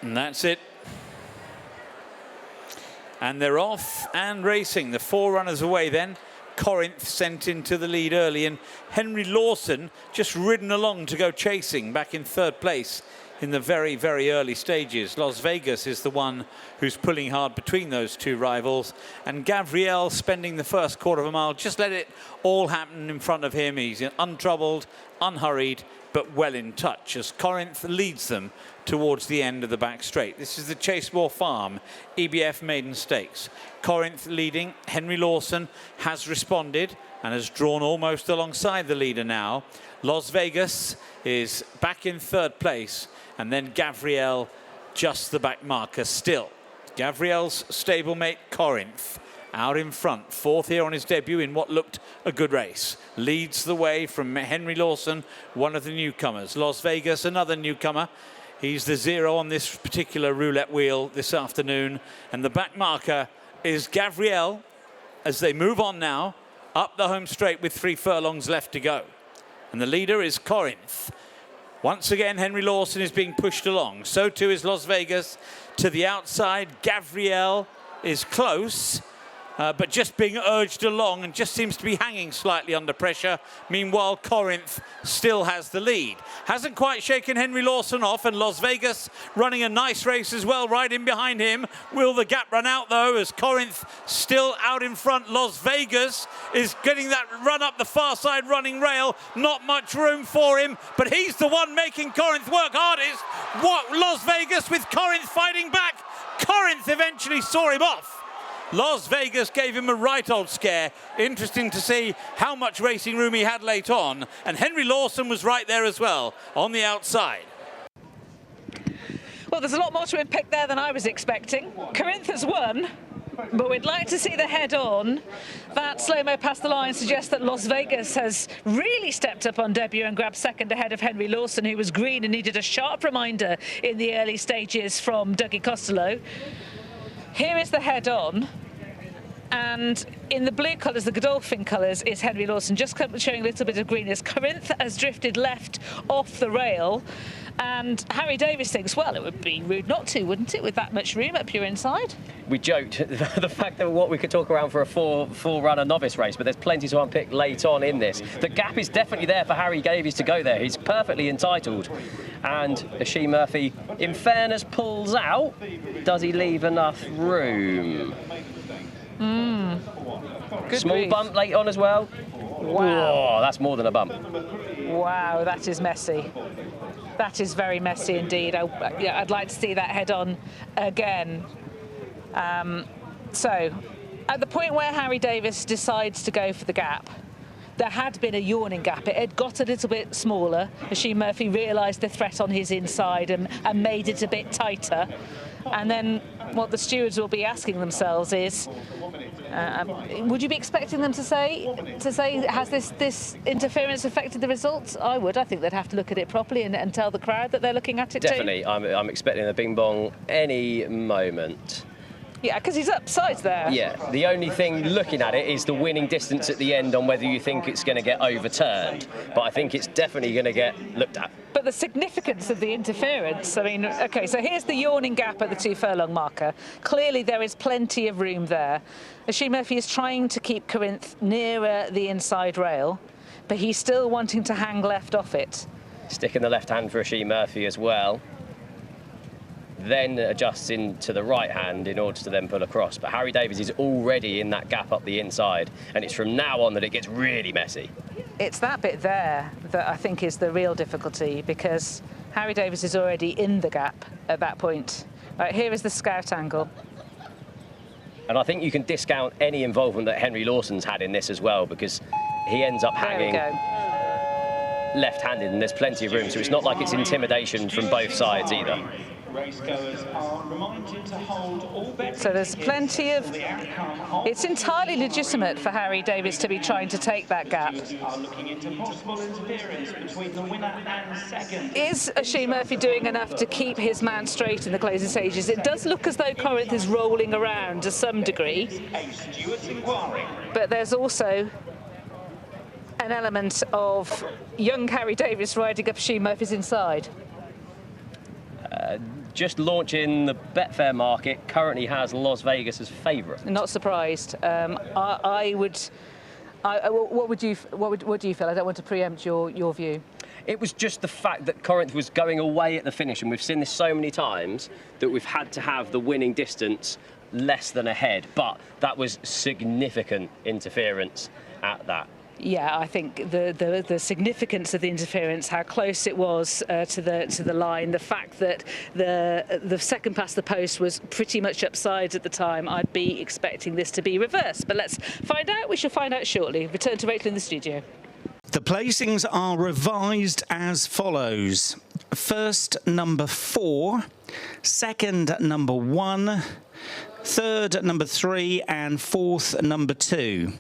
And that's it. And they're off and racing. The 4 runners away then. Corinth sent into the lead early, and Henry Lawson just ridden along to go chasing, back in 3rd place in the very, very early stages. Loz Vegas is the one who's pulling hard between those 2 rivals, and Gabriel spending the first quarter of a mile, just let it all happen in front of him. He's untroubled, unhurried, but well in touch as Corinth leads them towards the end of the back straight. This is the Chasemore Farm EBF Maiden Stakes. Corinth leading. Henry Lawson has responded and has drawn almost alongside the leader now. Loz Vegas is back in 3rd place, and then Gabriel just the back marker still. Gabriel's stablemate Corinth out in front, 4th here on his debut in what looked a good race. Leads the way from Henry Lawson, one of the newcomers. Loz Vegas, another newcomer. He's the 0 on this particular roulette wheel this afternoon. And the back marker is Gabriel as they move on now up the home straight with 3 furlongs left to go. And the leader is Corinth. Once again, Henry Lawson is being pushed along. So too is Loz Vegas to the outside. Gabriel is close, but just being urged along and just seems to be hanging slightly under pressure. Meanwhile, Corinth still has the lead. Hasn't quite shaken Henry Lawson off, and Loz Vegas running a nice race as well, right in behind him. Will the gap run out, though, as Corinth still out in front? Loz Vegas is getting that run up the far side running rail. Not much room for him, but he's the one making Corinth work hardest. What, Loz Vegas with Corinth fighting back. Corinth eventually saw him off. Loz Vegas gave him a right old scare. Interesting to see how much racing room he had late on. And Henry Lawson was right there as well, on the outside. Well, there's a lot more to unpick there than I was expecting. Corinth has won, but we'd like to see the head-on. That slow-mo past the line suggests that Loz Vegas has really stepped up on debut and grabbed 2nd ahead of Henry Lawson, who was green and needed a sharp reminder in the early stages from Dougie Costello. Here is the head-on, and in the blue colours, the Godolphin colours, is Henry Lawson, just showing a little bit of greenness. Corinth has drifted left off the rail, and Harry Davis thinks, well, it would be rude not to, wouldn't it, with that much room up your inside? We joked the fact that what we could talk around for a four-runner novice race, but there's plenty to unpick late on in this. The gap is definitely there for Harry Davis to go there. He's perfectly entitled. And Ashee Murphy, in fairness, pulls out. Does he leave enough room? Good Small grief. bump late on as well. Wow. Oh, that's more than a bump. Wow, that is messy. That is very messy indeed. I'd like to see that head on again. So, at the point where Harry Davis decides to go for the gap, there had been a yawning gap. It had got a little bit smaller. Ashee Murphy realised the threat on his inside and made it a bit tighter. And then what the stewards will be asking themselves is, would you be expecting them to say, has this interference affected the results? I would. I think they'd have to look at it properly and tell the crowd that they're looking at it Definitely. too. I'm expecting a bing bong any moment. Yeah, because he's upside there. Yeah, the only thing looking at it is the winning distance at the end on whether you think it's going to get overturned. But I think it's definitely going to get looked at. But the significance of the interference, I mean, OK, so here's the yawning gap at the 2 furlong marker. Clearly there is plenty of room there. Ashee Murphy is trying to keep Corinth nearer the inside rail, but he's still wanting to hang left off it. Sticking the left hand for Ashee Murphy as well. Then adjusts into the right hand in order to then pull across. But Harry Davis is already in that gap up the inside, and it's from now on that it gets really messy. It's that bit there that I think is the real difficulty, because Harry Davis is already in the gap at that point. Right, here is the scout angle. And I think you can discount any involvement that Henry Lawson's had in this as well, because he ends up hanging left-handed, and there's plenty of room, so it's not like it's intimidation from both sides either. Racegoers are reminded to hold all bets. So there's plenty of... It's entirely legitimate for Harry Davis to be trying to take that gap. Are looking into possible interference between the winner and second. Is Ashee Murphy doing enough to keep his man straight in the closing stages? It does look as though Corinth is rolling around to some degree. But there's also an element of young Harry Davis riding up Ashee Murphy's inside. just launching the Betfair market, currently has Loz Vegas as favourite. Not surprised. I would. What do you feel? I don't want to preempt your view. It was just the fact that Corinth was going away at the finish, and we've seen this so many times that we've had to have the winning distance less than ahead, but that was significant interference at that. Yeah, I think the significance of the interference, how close it was to the line, the fact that the second past the post was pretty much upside at the time, I'd be expecting this to be reversed. But let's find out. We shall find out shortly. Return to Rachel in the studio. The placings are revised as follows. First, number 4. Second, number 1. Third, number 3. And fourth, number 2.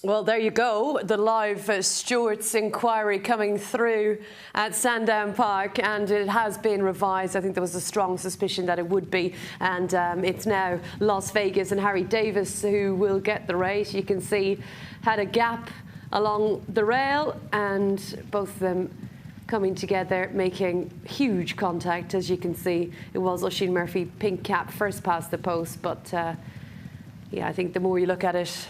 Well, there you go. The live Stewart's inquiry coming through at Sandown Park, and it has been revised. I think there was a strong suspicion that it would be, and it's now Loz Vegas and Harry Davis who will get the race. You can see had a gap along the rail, and both of them coming together, making huge contact. As you can see, it was Oisin Murphy, pink cap, first past the post, but yeah, I think the more you look at it,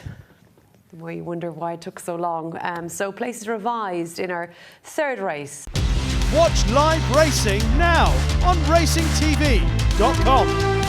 the more you wonder why it took so long. So places revised in our third race. Watch live racing now on racingtv.com.